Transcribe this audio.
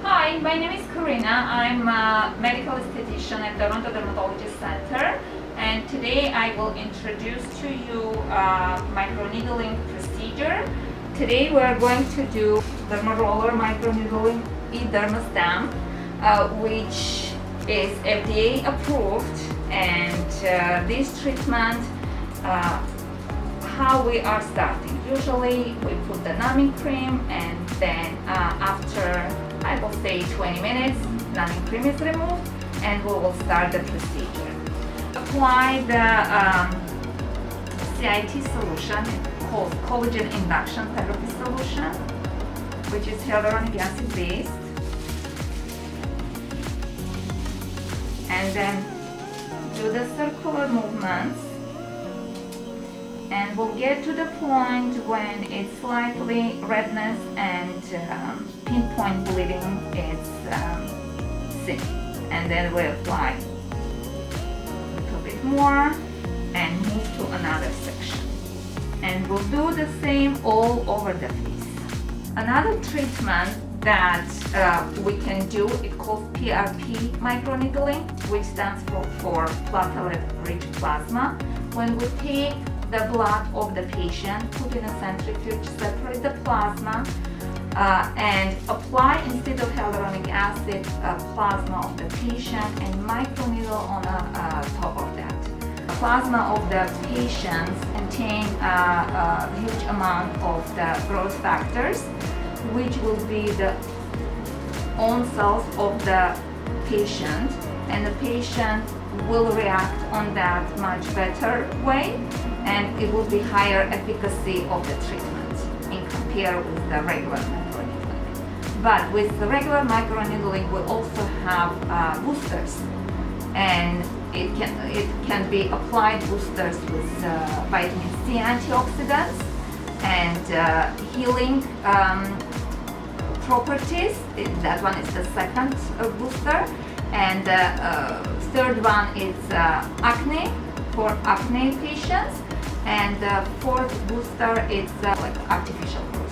Hi, my name is Karina. I'm a medical esthetician at Toronto Dermatology Center, and today I will introduce to you microneedling procedure. Today we are going to do dermaroller microneedling eDermaStamp, which is FDA approved, and this treatment, how we are starting. Usually we put the numbing cream, and then after I will say 20 minutes, numbing cream is removed, and we will start the procedure. Apply the CIT solution called collagen induction therapy solution, which is hyaluronic acid based, and then do the circular movements, and we'll get to the point when it's slightly redness and pinpoint bleeding is seen, and then we apply a little bit more and move to another section, and we'll do the same all over the face. Another treatment that we can do, it's called PRP microneedling, which stands for platelet-rich plasma. When we take the blood of the patient, put in a centrifuge, separate the plasma, and apply, instead of hyaluronic acid, plasma of the patient, and microneedle on top of that. The plasma of the patients contain a huge amount of the growth factors, which will be the own cells of the patient, and the patient will react on that much better way, and it will be higher efficacy of the treatment in compare with the regular microneedling. But with the regular microneedling, we also have boosters, and it can be applied boosters with vitamin C antioxidants and healing properties. That one is the second booster, and the third one is acne, for acne patients, and the fourth booster is like artificial growth.